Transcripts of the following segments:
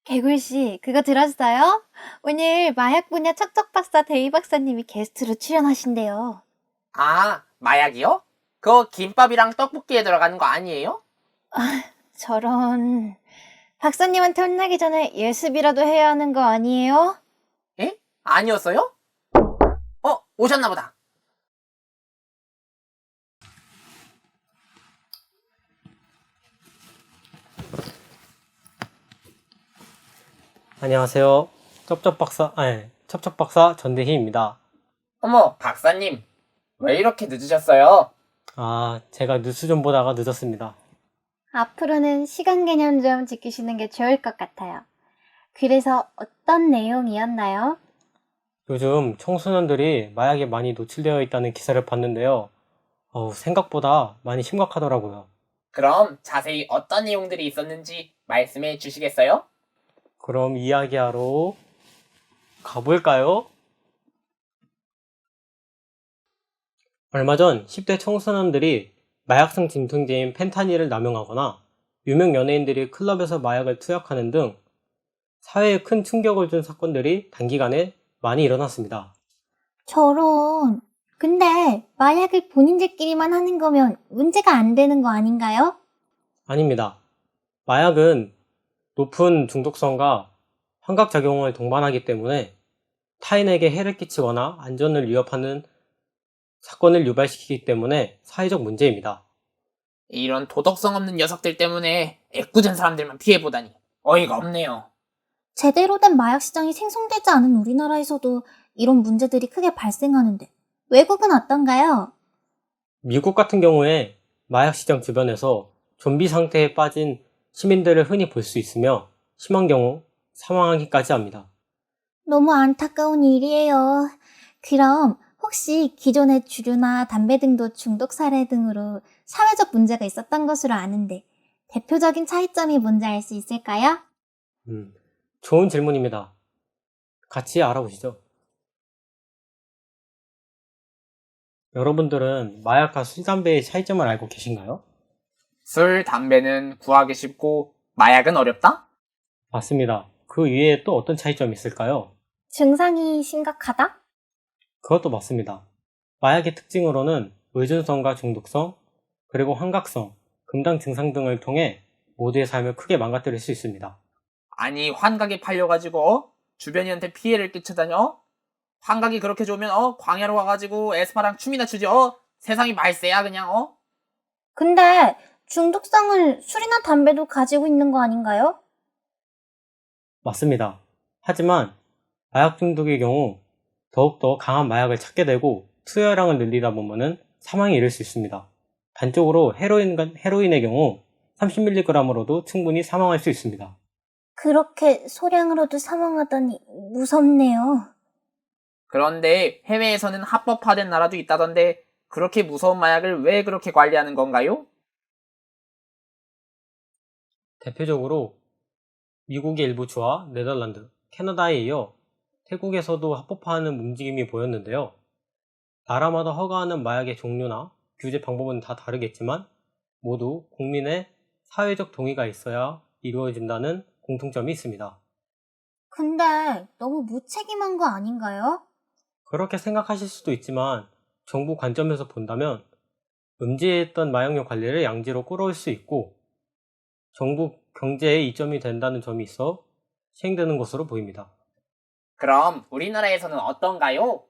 개굴씨, 그거 들었어요? 오늘 마약 분야 척척 박사 데이 박사님이 게스트로 출연하신대요. 아, 마약이요? 그거 김밥이랑 떡볶이에 들어가는 거 아니에요? 저런, 박사님한테 혼나기 전에 예습이라도 해야 하는 거 아니에요? 에? 아니었어요? 오셨나 보다. 안녕하세요. 첩첩박사 전대희입니다. 어머, 박사님. 왜 이렇게 늦으셨어요? 제가 뉴스 좀 보다가 늦었습니다. 앞으로는 시간 개념 좀 지키시는 게 좋을 것 같아요. 그래서 어떤 내용이었나요? 요즘 청소년들이 마약에 많이 노출되어 있다는 기사를 봤는데요. 생각보다 많이 심각하더라고요. 그럼 자세히 어떤 내용들이 있었는지 말씀해 주시겠어요? 그럼 이야기하러 가볼까요? 얼마 전 10대 청소년들이 마약성 진통제인 펜타닐을 남용하거나 유명 연예인들이 클럽에서 마약을 투약하는 등 사회에 큰 충격을 준 사건들이 단기간에 많이 일어났습니다. 저런, 근데 마약을 본인들끼리만 하는 거면 문제가 안 되는 거 아닌가요? 아닙니다. 마약은 높은 중독성과 환각작용을 동반하기 때문에 타인에게 해를 끼치거나 안전을 위협하는 사건을 유발시키기 때문에 사회적 문제입니다. 이런 도덕성 없는 녀석들 때문에 애꿎은 사람들만 피해보다니 어이가 없네요. 제대로 된 마약 시장이 생성되지 않은 우리나라에서도 이런 문제들이 크게 발생하는데 외국은 어떤가요? 미국 같은 경우에 마약 시장 주변에서 좀비 상태에 빠진 시민들을 흔히 볼 수 있으며 심한 경우 사망하기까지 합니다. 너무 안타까운 일이에요. 그럼 혹시 기존의 주류나 담배 등도 중독 사례 등으로 사회적 문제가 있었던 것으로 아는데 대표적인 차이점이 뭔지 알 수 있을까요? 좋은 질문입니다. 같이 알아보시죠. 여러분들은 마약과 술, 담배의 차이점을 알고 계신가요? 술, 담배는 구하기 쉽고 마약은 어렵다? 맞습니다. 그 위에 또 어떤 차이점이 있을까요? 증상이 심각하다? 그것도 맞습니다. 마약의 특징으로는 의존성과 중독성, 그리고 환각성, 금당 증상 등을 통해 모두의 삶을 크게 망가뜨릴 수 있습니다. 아니, 환각에 팔려가지고 주변인한테 피해를 끼쳐다녀? 환각이 그렇게 좋으면 광야로 와가지고 에스파랑 춤이나 추지. 세상이 말세야 그냥. 근데 중독성을 술이나 담배도 가지고 있는 거 아닌가요? 맞습니다. 하지만 마약 중독의 경우 더욱더 강한 마약을 찾게 되고 투여량을 늘리다 보면 사망에 이를 수 있습니다. 단적으로 헤로인의 경우 30mg으로도 충분히 사망할 수 있습니다. 그렇게 소량으로도 사망하다니 무섭네요. 그런데 해외에서는 합법화된 나라도 있다던데 그렇게 무서운 마약을 왜 그렇게 관리하는 건가요? 대표적으로 미국의 일부 주와 네덜란드, 캐나다에 이어 태국에서도 합법화하는 움직임이 보였는데요. 나라마다 허가하는 마약의 종류나 규제 방법은 다 다르겠지만 모두 국민의 사회적 동의가 있어야 이루어진다는 공통점이 있습니다. 근데 너무 무책임한 거 아닌가요? 그렇게 생각하실 수도 있지만 정부 관점에서 본다면 음지했던 마약류 관리를 양지로 끌어올 수 있고 정부 경제에 이점이 된다는 점이 있어 시행되는 것으로 보입니다. 그럼 우리나라에서는 어떤가요?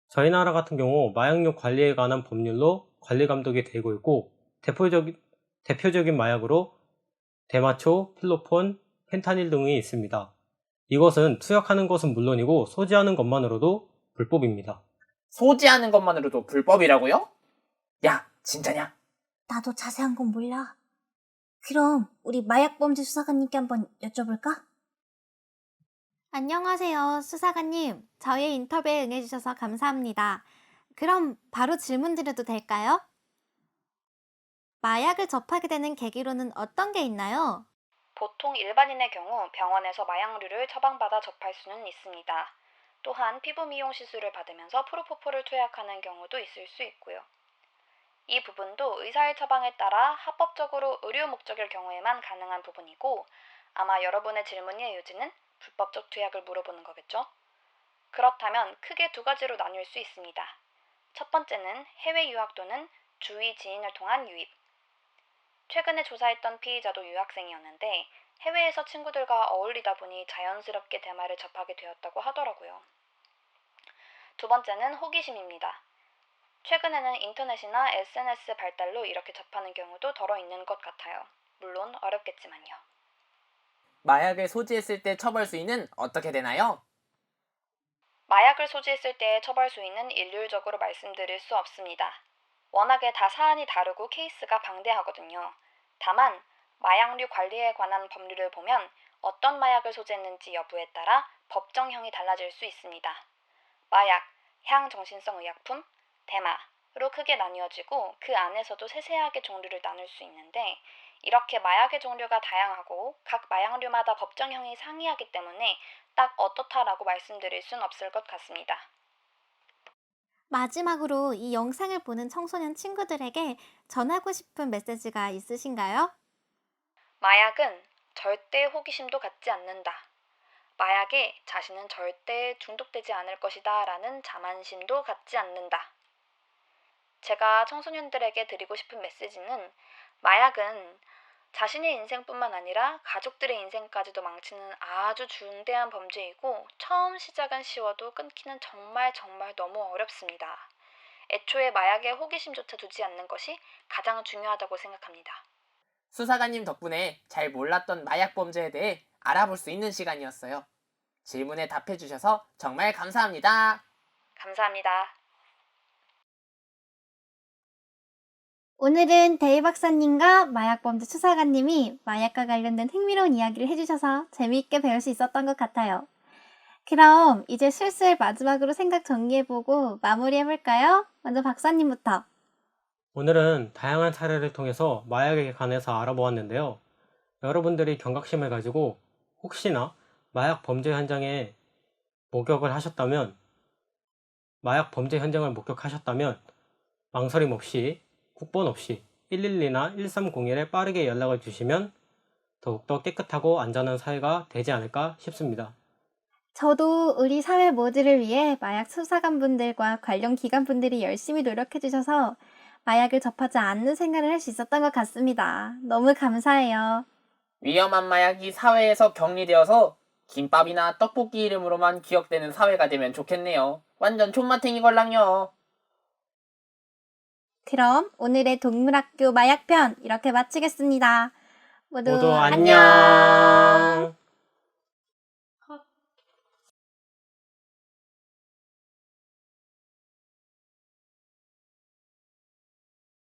저희 나라 같은 경우 마약류 관리에 관한 법률로 관리 감독이 되고 있고 대표적인 마약으로 대마초, 필로폰, 펜타닐 등이 있습니다. 이것은 투약하는 것은 물론이고 소지하는 것만으로도 불법입니다. 소지하는 것만으로도 불법이라고요? 야, 진짜냐? 나도 자세한 건 몰라. 그럼 우리 마약범죄 수사관님께 한번 여쭤볼까? 안녕하세요, 수사관님. 저희 인터뷰에 응해주셔서 감사합니다. 그럼 바로 질문 드려도 될까요? 마약을 접하게 되는 계기로는 어떤 게 있나요? 보통 일반인의 경우 병원에서 마약류를 처방받아 접할 수는 있습니다. 또한 피부 미용 시술을 받으면서 프로포폴을 투약하는 경우도 있을 수 있고요. 이 부분도 의사의 처방에 따라 합법적으로 의료 목적일 경우에만 가능한 부분이고, 아마 여러분의 질문의 요지는 불법적 투약을 물어보는 거겠죠? 그렇다면 크게 두 가지로 나뉠 수 있습니다. 첫 번째는 해외 유학 또는 주위 지인을 통한 유입. 최근에 조사했던 피의자도 유학생이었는데 해외에서 친구들과 어울리다 보니 자연스럽게 대마를 접하게 되었다고 하더라고요. 두 번째는 호기심입니다. 최근에는 인터넷이나 SNS 발달로 이렇게 접하는 경우도 덜어 있는 것 같아요. 물론 어렵겠지만요. 마약을 소지했을 때 처벌 수위는 어떻게 되나요? 마약을 소지했을 때의 처벌 수위는 일률적으로 말씀드릴 수 없습니다. 워낙에 다 사안이 다르고 케이스가 방대하거든요. 다만 마약류 관리에 관한 법률을 보면 어떤 마약을 소지했는지 여부에 따라 법정형이 달라질 수 있습니다. 마약, 향정신성 의약품, 대마로 크게 나뉘어지고 그 안에서도 세세하게 종류를 나눌 수 있는데, 이렇게 마약의 종류가 다양하고 각 마약류마다 법정형이 상이하기 때문에 딱 어떻다라고 말씀드릴 순 없을 것 같습니다. 마지막으로 이 영상을 보는 청소년 친구들에게 전하고 싶은 메시지가 있으신가요? 마약은 절대 호기심도 갖지 않는다. 마약에 자신은 절대 중독되지 않을 것이다 라는 자만심도 갖지 않는다. 제가 청소년들에게 드리고 싶은 메시지는, 마약은 자신의 인생뿐만 아니라 가족들의 인생까지도 망치는 아주 중대한 범죄이고, 처음 시작은 쉬워도 끊기는 정말 너무 어렵습니다. 애초에 마약에 호기심조차 두지 않는 것이 가장 중요하다고 생각합니다. 수사관님 덕분에 잘 몰랐던 마약 범죄에 대해 알아볼 수 있는 시간이었어요. 질문에 답해주셔서 정말 감사합니다. 감사합니다. 오늘은 데이 박사님과 마약범죄 수사관님이 마약과 관련된 흥미로운 이야기를 해주셔서 재미있게 배울 수 있었던 것 같아요. 그럼 이제 슬슬 마지막으로 생각 정리해보고 마무리해볼까요? 먼저 박사님부터. 오늘은 다양한 사례를 통해서 마약에 관해서 알아보았는데요. 여러분들이 경각심을 가지고 혹시나 마약 범죄 현장에 마약 범죄 현장을 목격하셨다면 망설임 없이 국번 없이 112나 1301에 빠르게 연락을 주시면 더욱더 깨끗하고 안전한 사회가 되지 않을까 싶습니다. 저도 우리 사회 모두를 위해 마약 수사관분들과 관련 기관분들이 열심히 노력해주셔서 마약을 접하지 않는 생활을 할 수 있었던 것 같습니다. 너무 감사해요. 위험한 마약이 사회에서 격리되어서 김밥이나 떡볶이 이름으로만 기억되는 사회가 되면 좋겠네요. 완전 촌마탱이 걸랑요. 그럼 오늘의 동물학교 마약편 이렇게 마치겠습니다. 모두 모두 안녕. 안녕.